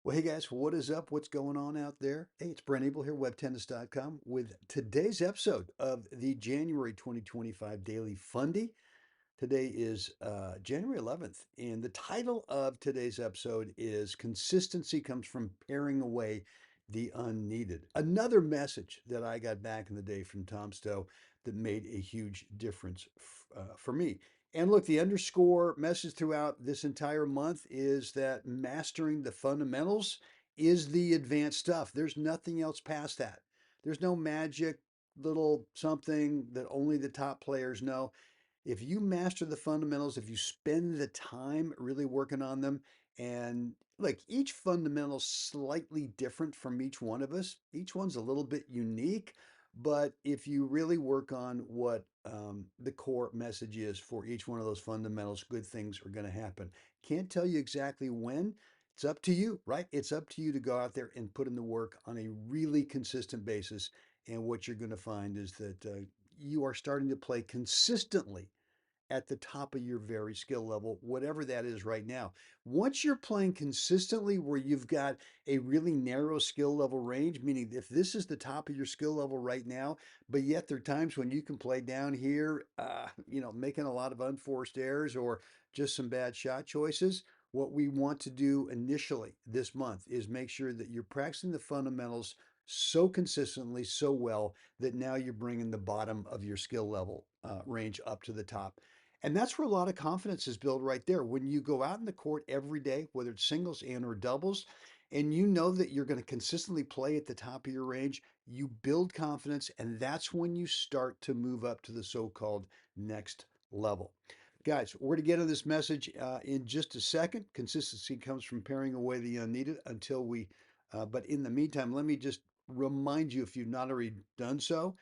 Well, hey guys, what is up? What's going on out there? Hey, it's Brent Abel here, webtennis.com, with today's episode of the January 2025 Daily Fundy. Today is January 11th, and the title of today's episode is Consistency Comes from Paring Away the Unneeded. Another message that I got back in the day from Tom Stowe that made a huge difference for me. And look, the underscore message throughout this entire month is that mastering the fundamentals is the advanced stuff. There's nothing else past that. There's no magic little something that only the top players know. If you master the fundamentals, if you spend the time really working on them, and like each fundamental slightly different from each one of us, each one's a little bit unique. But if you really work on what the core message is for each one of those fundamentals, good things are going to happen. Can't tell you exactly when. It's up to you, right? It's up to you to go out there and put in the work on a really consistent basis. And what you're going to find is that you are starting to play consistently at the top of your very skill level, whatever that is right now. Once you're playing consistently where you've got a really narrow skill level range, meaning if this is the top of your skill level right now, but yet there are times when you can play down here, making a lot of unforced errors or just some bad shot choices. What we want to do initially this month is make sure that you're practicing the fundamentals so consistently, so well that now you're bringing the bottom of your skill level range up to the top. And that's where a lot of confidence is built right there. When you go out in the court every day, whether it's singles and or doubles, and you know that you're going to consistently play at the top of your range, you build confidence, and that's when you start to move up to the so-called next level. Guys, we're going to get into this message in just a second. Consistency comes from paring away the unneeded but in the meantime, let me just remind you, if you've not already done so,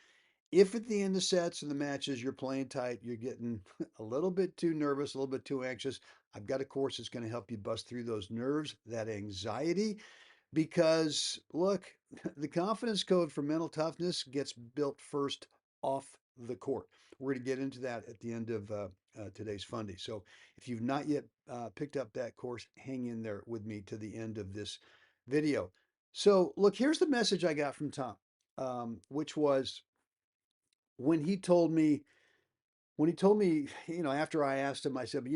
if at the end of sets and the matches you're playing tight, you're getting a little bit too nervous, a little bit too anxious, I've got a course that's going to help you bust through those nerves, that anxiety. Because look, the confidence code for mental toughness gets built first off the court. We're going to get into that at the end of today's Fundy. So if you've not yet picked up that course, hang in there with me to the end of this video. So look, here's the message I got from Tom, which was when he told me after I asked him, I said,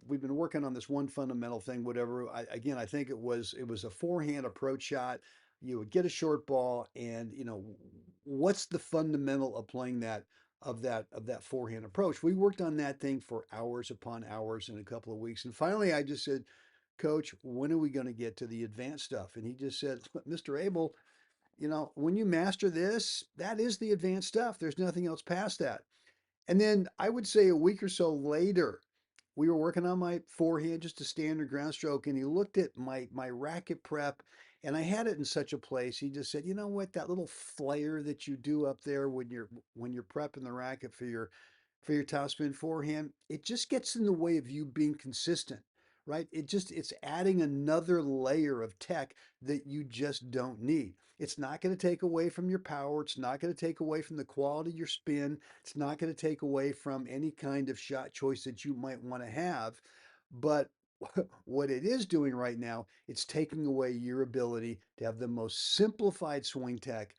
we've been working on this one fundamental thing, whatever. I think it was a forehand approach shot. You would get a short ball, and what's the fundamental of playing that forehand approach? We worked on that thing for hours upon hours in a couple of weeks, and finally, I just said, Coach, when are we going to get to the advanced stuff? And he just said, Mr. Abel, when you master this, that is the advanced stuff. There's nothing else past that. And then I would say a week or so later, we were working on my forehand, just a standard ground stroke, and he looked at my racket prep, and I had it in such a place. He just said, "You know what? That little flare that you do up there when you're prepping the racket for your topspin forehand, it just gets in the way of you being consistent, right? It's adding another layer of tech that you just don't need. It's not going to take away from your power. It's not going to take away from the quality of your spin. It's not going to take away from any kind of shot choice that you might want to have. But what it is doing right now, it's taking away your ability to have the most simplified swing tech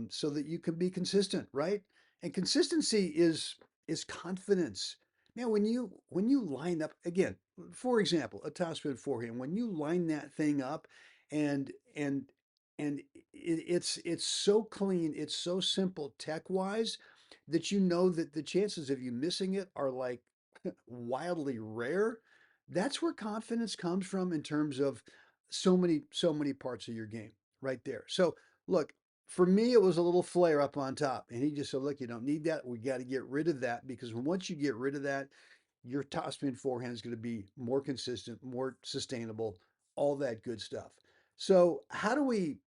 so that you can be consistent, right? And consistency is confidence. Now, when you line up again, for example, a topspin forehand, when you line that thing up and and and it's so clean, it's so simple tech wise that you know that the chances of you missing it are like wildly rare. That's where confidence comes from in terms of so many parts of your game right there. So look, for me, it was a little flare up on top. And he just said, look, you don't need that. We got to get rid of that because once you get rid of that, your topspin forehand is going to be more consistent, more sustainable, all that good stuff. So how do we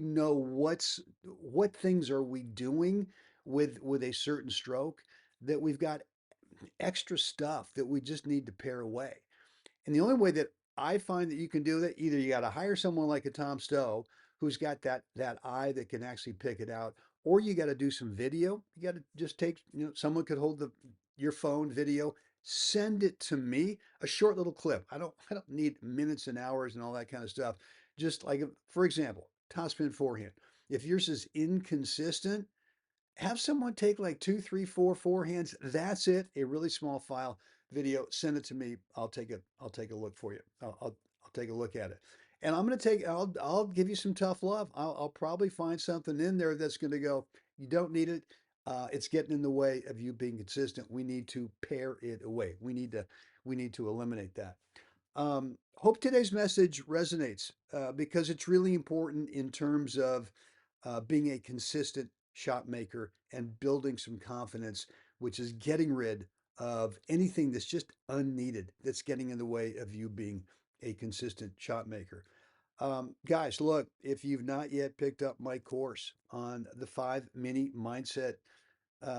know what things are we doing with a certain stroke that we've got extra stuff that we just need to pare away? And the only way that I find that you can do that, either you got to hire someone like a Tom Stowe who's got that eye that can actually pick it out, or you got to do some video. You got to just take, someone could hold your phone video, send it to me, a short little clip. I don't need minutes and hours and all that kind of stuff. Just like, for example, topspin forehand. If yours is inconsistent, have someone take like two, three, four forehands. That's it. A really small file video. Send it to me. I'll take a look for you. I'll take a look at it. And I'm going to take, I'll give you some tough love. I'll probably find something in there that's going to go, you don't need it. It's getting in the way of you being consistent. We need to pare it away. We need to eliminate that. Hope today's message resonates because it's really important in terms of being a consistent shot maker and building some confidence, which is getting rid of anything that's just unneeded, that's getting in the way of you being a consistent shot maker. Guys, look, if you've not yet picked up my course on the 5 mini mindset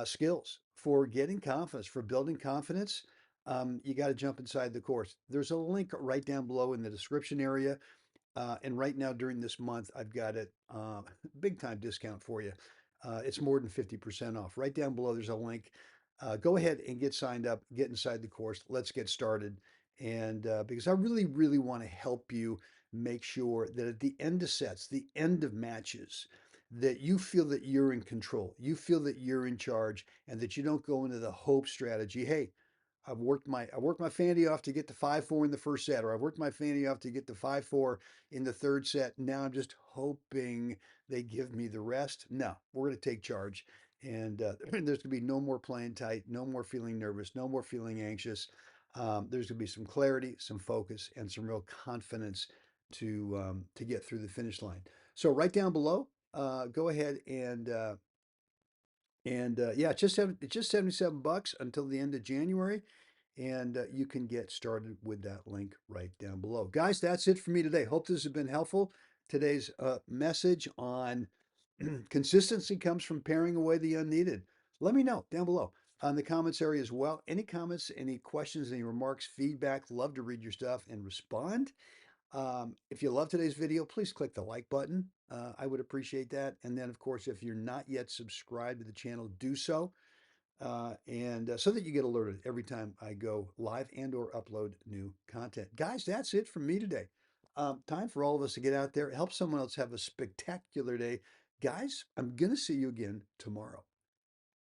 skills for getting confidence, for building confidence, you got to jump inside the course. There's a link right down below in the description area. And right now during this month, I've got it big time discount for you. It's more than 50% off. Right down below, there's a link. Go ahead and get signed up, get inside the course. Let's get started. And because I really, really want to help you make sure that at the end of sets, the end of matches, that you feel that you're in control. You feel that you're in charge and that you don't go into the hope strategy. Hey, I worked my Fandy off to get to 5-4 in the first set, or I've worked my Fandy off to get to 5-4 in the third set. Now I'm just hoping they give me the rest. No, we're going to take charge. And there's going to be no more playing tight, no more feeling nervous, no more feeling anxious. There's going to be some clarity, some focus, and some real confidence to get through the finish line. So right down below, go ahead and yeah, it's just 77 bucks until the end of January, and you can get started with that link right down below. Guys, that's it for me today. Hope this has been helpful. Today's message on consistency comes from paring away the unneeded. Let me know down below on the comments area as well. Any comments, any questions, any remarks, feedback, love to read your stuff and respond. If you love today's video, please click the like button. I would appreciate that. And then, of course, if you're not yet subscribed to the channel, do so. And so that you get alerted every time I go live and or upload new content. Guys, that's it from me today. Time for all of us to get out there, help someone else have a spectacular day. Guys, I'm going to see you again tomorrow.